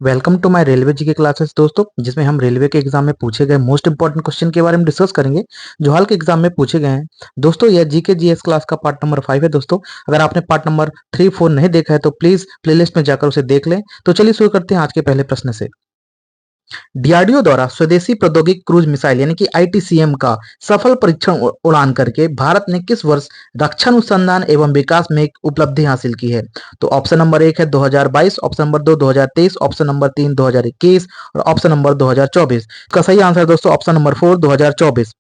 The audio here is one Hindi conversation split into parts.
वेलकम टू माय रेलवे जी के क्लासेस दोस्तों, जिसमें हम रेलवे के एग्जाम में पूछे गए मोस्ट इंपॉर्टेंट क्वेश्चन के बारे में डिस्कस करेंगे जो हाल के एग्जाम में पूछे गए हैं। दोस्तों यह जीके जीएस क्लास का पार्ट नंबर 5 है। दोस्तों अगर आपने पार्ट नंबर 3 4 नहीं देखा है तो प्लीज प्लेलिस्ट में जाकर उसे देख लें। तो चलिए शुरू करते हैं आज के पहले प्रश्न से। डीआरडीओ द्वारा स्वदेशी प्रौद्योगिक क्रूज मिसाइल यानी कि आईटीसीएम का सफल परीक्षण उड़ान करके भारत ने किस वर्ष रक्षा अनुसंधान एवं विकास में एक उपलब्धि हासिल की है? तो ऑप्शन नंबर 1 है 2022, ऑप्शन नंबर 2 2023, ऑप्शन नंबर 3 2021 और ऑप्शन नंबर 2024। इसका सही आंसर दोस्तों ऑप्शन नंबर 4 2024।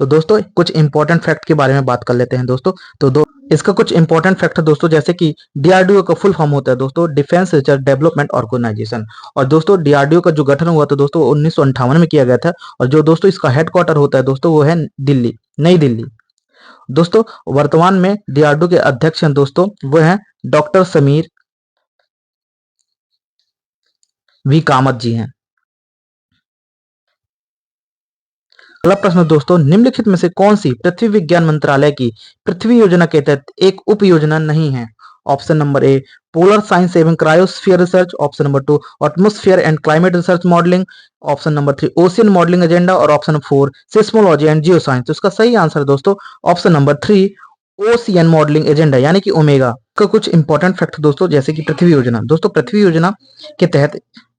तो दोस्तों कुछ इंपॉर्टेंट फैक्ट के बारे में बात कर लेते हैं दोस्तों। इसका कुछ इंपॉर्टेंट फैक्ट है दोस्तों, जैसे कि डीआरडीओ का फुल फॉर्म होता है दोस्तों डिफेंस रिसर्च डेवलपमेंट ऑर्गेनाइजेशन। और दोस्तों डीआरडीओ का जो गठन हुआ था दोस्तों 1958 में किया गया था। और जो दोस्तों इसका हेडक्वार्टर होता है दोस्तों वो है दिल्ली, नई दिल्ली। दोस्तों वर्तमान में डीआरडीओ के अध्यक्ष हैं दोस्तों वो हैं डॉक्टर समीर वी कामत जी हैं। अगला प्रश्न दोस्तों, निम्नलिखित में से कौन सी पृथ्वी विज्ञान मंत्रालय की पृथ्वी योजना के तहत एक उप योजना नहीं है? Option number A polar science एवं cryosphere research, option number 2 atmosphere and climate research modelling, option number 3 ocean modelling agenda और option 4 seismology and geo science. तो इसका सही आंसर दोस्तों option number 3 ocean modelling agenda यानी कि ओमेगा का। कुछ इंपॉर्टेंट फैक्ट दोस्तों, जैसे कि पृथ्वी योजना। दोस्तों पृथ्वी योजना के तहत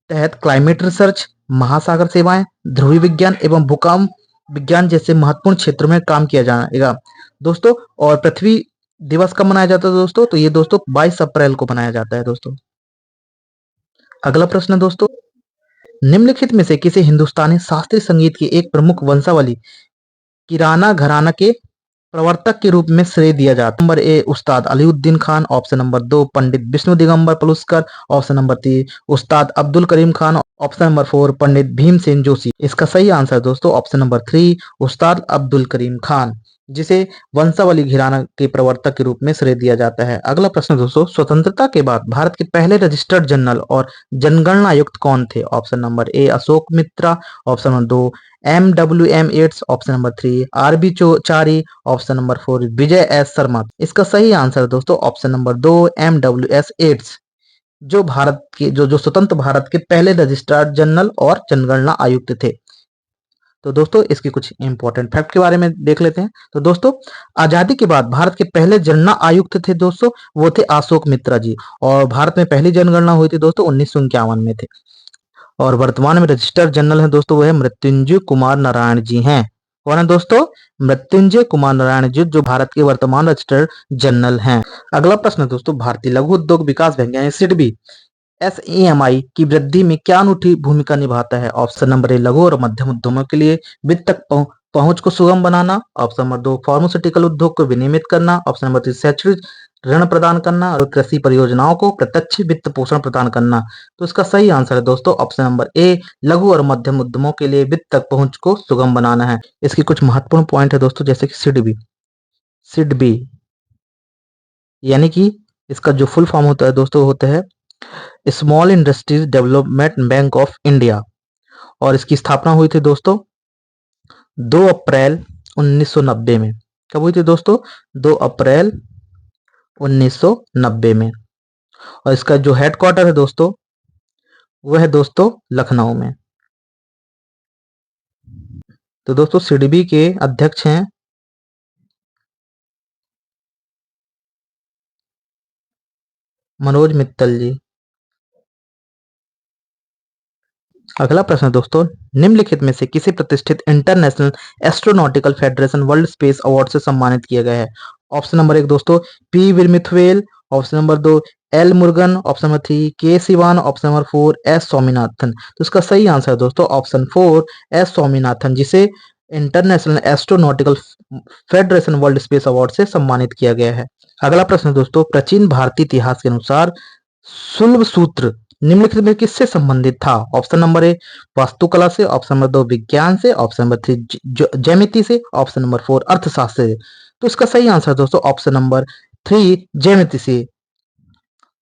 तहत क्लाइमेट रिसर्च, महासागर सेवाएं, ध्रुवीय विज्ञान एवं भूकंप विज्ञान जैसे महत्वपूर्ण क्षेत्रों में काम किया जाएगा दोस्तों। और पृथ्वी दिवस कब मनाया जाता है दोस्तों? तो ये दोस्तों 22 अप्रैल को मनाया जाता है दोस्तों। अगला प्रश्न दोस्तों, निम्नलिखित में से किसे हिंदुस्तानी शास्त्रीय संगीत की एक प्रमुख वंशावली किराना घराना के प्रवर्तक के रूप में श्रेय दिया जाता है? Number A Ustad Aliuddin Khan, option number 2 Pandit Vishnu Digambar Paluskar, option number 3 Ustad Abdul Karim Khan, option number 4 Pandit Bhimsen Joshi. इसका सही आंसर दोस्तों ऑप्शन नंबर 3 उस्ताद अब्दुल करीम खान, जिसे वंशावली घराना के प्रवर्तक के रूप में श्रेय दिया जाता है। अगला प्रश्न दोस्तों, स्वतंत्रता के बाद भारत के पहले रजिस्टर्ड जनरल और जनगणना आयुक्त कौन थे? Option number A Ashok Mitra, option number 2 MWM Yeatts, option number 3 RB Chari, option number 4 Vijay S Sharma. इसका सही आंसर दोस्तों ऑप्शन नंबर 2 MWS एट्स, जो भारत के जो स्वतंत्र भारत के पहले रजिस्ट्रार जनरल और जनगणना आयुक्त थे। तो दोस्तों इसके कुछ इंपॉर्टेंट फैक्ट के बारे में देख लेते हैं। तो दोस्तों आजादी के बाद भारत के पहले जनगणना आयुक्त थे दोस्तों वो थे अशोक मित्रा जी। और भारत में पहली जनगणना हुई थी दोस्तों 1951 में थे। और वर्तमान में रजिस्टर जनरल है दोस्तों वो है मृत्युंजय कुमार नारायण जी हैं। कौन है दोस्तों? मृत्युंजय कुमार नारायण जी, जो भारत के वर्तमान रजिस्टर जनरल हैं। अगला प्रश्न दोस्तों, भारतीय लघु उद्योग विकास बैंक यानी सिडबी एसईएमआई की वृद्धि में क्या अनूठी भूमिका निभाता है? ऑप्शन नंबर ए लघु और मध्यम उद्यमों के लिए वित्त तक पहुंच को सुगम बनाना, ऑप्शन नंबर 2 फार्मास्यूटिकल उद्योग को विनियमित करना, ऑप्शन नंबर 3 शैक्षणिक ऋण प्रदान करना और कृषि परियोजनाओं को प्रत्यक्ष वित्त पोषण प्रदान करना। तो इसका सही आंसर है दोस्तों ऑप्शन नंबर ए लघु और मध्यम उद्यमों के लिए वित्त तक पहुंच को सुगम बनाना है। इसकी कुछ महत्वपूर्ण पॉइंट है दोस्तों, जैसे कि सिडबी सिडबी यानी कि इसका जो फुल फॉर्म होता है दोस्तों होता है small industries development bank of India. और इसकी स्थापना हुई थी दोस्तों 2 अप्रैल 1990 में। कब हुई थी दोस्तों? 2 अप्रैल 1990 में। और इसका जो हेडक्वार्टर है दोस्तों वह है दोस्तों लखनऊ में। तो दोस्तों सिडबी के अध्यक्ष हैं मनोज मित्तल जी। अगला प्रश्न दोस्तों, निम्नलिखित में से किसे प्रतिष्ठित international astronautical federation world space award से सम्मानित किया गया है? ऑप्शन नंबर 1 दोस्तों P Veeramuthuvel, option number 2 L Murugan, option number 3 K Sivan, option number 4 S Swaminathan. तो इसका सही आंसर है दोस्तों ऑप्शन 4 एस स्वामीनाथन, जिसे international astronautical federation world space award से सम्मानित किया गया है। अगला प्रश्न दोस्तों, प्राचीन भारतीय इतिहास के अनुसार शुल्ब सूत्र निम्नलिखित में किससे संबंधित था? ऑप्शन नंबर ए वास्तुकला से, ऑप्शन नंबर 2 विज्ञान से, ऑप्शन नंबर 3 ज्यामिति से, ऑप्शन नंबर 4 अर्थशास्त्र से। तो इसका सही आंसर दोस्तों ऑप्शन नंबर 3 ज्यामिति से,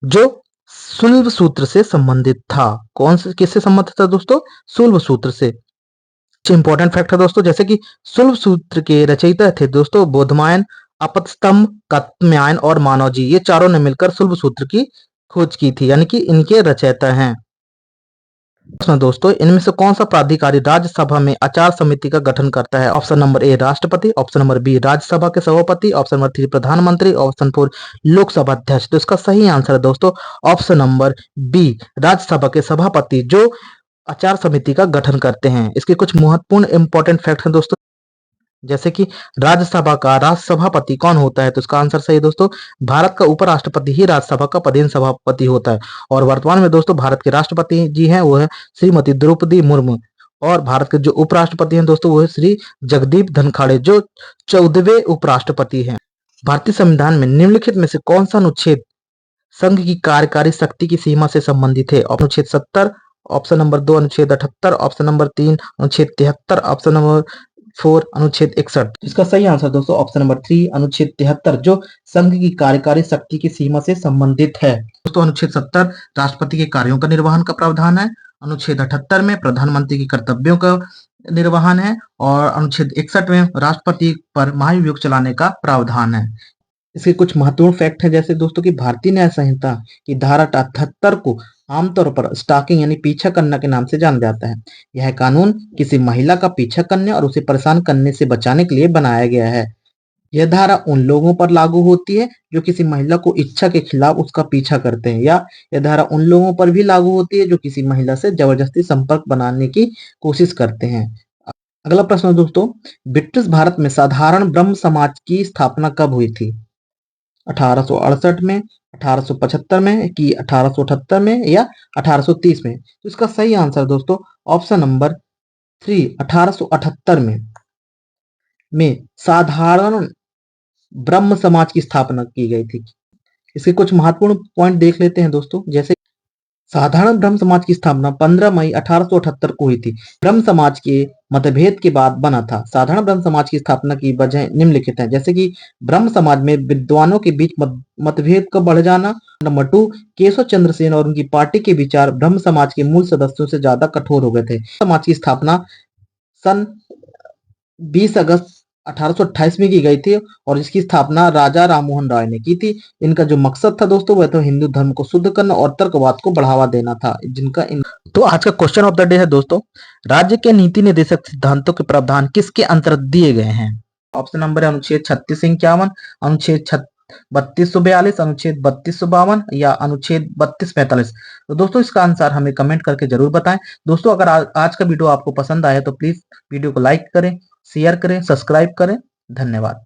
जो शुल्ब सूत्र से संबंधित था। कौन से किससे संबंधित था दोस्तों? शुल्ब सूत्र से। इंपॉर्टेंट फैक्ट है दोस्तों, जैसे कि शुल्ब सूत्र के रचयिता थे दोस्तों बोधमायन, अपस्तम्भ, कात्यायन और मानव जी। ये चारों ने मिलकर शुल्ब सूत्र की खोज की थी, यानी कि इनके रचयिता हैं। प्रश्न दोस्तों, इनमें से कौन सा प्राधिकारी राज्यसभा में आचार समिति का गठन करता है? ऑप्शन नंबर ए राष्ट्रपति, ऑप्शन नंबर बी राज्यसभा के सभापति, ऑप्शन नंबर 3 प्रधानमंत्री, ऑप्शन 4 लोकसभा अध्यक्ष। तो इसका सही आंसर है दोस्तों ऑप्शन नंबर बी राज्यसभा के सभापति, जो आचार समिति का गठन करते हैं। इसके कुछ महत्वपूर्ण इंपॉर्टेंट फैक्ट हैं दोस्तों, जैसे कि राज्यसभा का राष्ट्रसभापति कौन होता है? तो इसका आंसर सही है दोस्तों, भारत का उपराष्ट्रपति ही राज्यसभा का पदेन सभापति होता है। और वर्तमान में दोस्तों भारत के राष्ट्रपति जी हैं वो है श्रीमती द्रौपदी मुर्मू, और भारत के जो उपराष्ट्रपति हैं दोस्तों वो है श्री जगदीप धनखड़, जो 14वें उपराष्ट्रपति हैं। भारतीय संविधान में निम्नलिखित में से कौन सा अनुच्छेद संघ की कार्यकारी शक्ति की सीमा से संबंधित है? अनुच्छेद 70, ऑप्शन नंबर 2 अनुच्छेद 78, ऑप्शन नंबर 3 अनुच्छेद 73, ऑप्शन नंबर 4 अनुच्छेद 61। इसका सही आंसर दोस्तों ऑप्शन नंबर 3 अनुच्छेद 73, जो संघ की कार्यकारी शक्ति की सीमा से संबंधित है। दोस्तों अनुच्छेद 70 राष्ट्रपति के कार्यों का निर्वहन का प्रावधान है, अनुच्छेद 78 में प्रधानमंत्री के कर्तव्यों का निर्वहन है, और अनुच्छेद 61 में राष्ट्रपति पर महाभियोग चलाने का प्रावधान है। इसके कुछ महत्वपूर्ण फैक्ट है, जैसे दोस्तों कि भारतीय न्याय संहिता की धारा 78 को आमतौर पर स्टॉकिंग यानी पीछा करना के नाम से जाना जाता है। यह कानून किसी महिला का पीछा करने और उसे परेशान करने से बचाने के लिए बनाया गया है। यह धारा उन लोगों पर लागू होती है जो किसी महिला को इच्छा के खिलाफ उसका पीछा करते हैं, या यह धारा उन लोगों पर भी लागू होती है जो किसी महिला से जबरदस्ती संपर्क बनाने की कोशिश करते हैं। अगला प्रश्न दोस्तों, ब्रिटिश भारत में साधारण ब्रह्म समाज की स्थापना कब हुई थी? 1868 में, 1875 में, कि 1878 में, या 1830 में? तो इसका सही आंसर दोस्तों ऑप्शन नंबर 3 1878 में साधारण ब्रह्म समाज की स्थापना की गई थी। इसके कुछ महत्वपूर्ण पॉइंट देख लेते हैं दोस्तों, जैसे साधारण ब्रह्म समाज की स्थापना 15 मई 1878 को हुई थी। ब्रह्म समाज के मतभेद के बाद बना था। साधारण ब्रह्म समाज की स्थापना की वजह निम्नलिखित है, जैसे कि ब्रह्म समाज में विद्वानों के बीच मतभेद का बढ़ जाना। नंबर 2, केशव चंद्र सेन और उनकी पार्टी के विचार ब्रह्म समाज के मूल सदस्यों से ज्यादा कठोर हो गए थे। समाज की स्थापना सन 20 अगस्त 1828 में की गई थी, और इसकी स्थापना राजा राममोहन राय ने की थी। इनका जो मकसद था दोस्तों वह तो हिंदू धर्म को शुद्ध करना और तर्कवाद को बढ़ावा देना था, जिनका तो आज का क्वेश्चन ऑफ द डे है दोस्तों, राज्य के नीति निर्देशक सिद्धांतों के प्रावधान किसके अंतर्गत दिए गए हैं? ऑप्शन नंबर है अनुच्छेद 3651, अनुच्छेद 3242, अनुच्छेद 3252, या अनुच्छेद 3245। तो दोस्तों इसका आंसर हमें कमेंट करके जरूर बताएं। दोस्तों अगर आज का वीडियो आपको पसंद आया तो प्लीज वीडियो को लाइक करें, शेयर करें, सब्सक्राइब करें। धन्यवाद।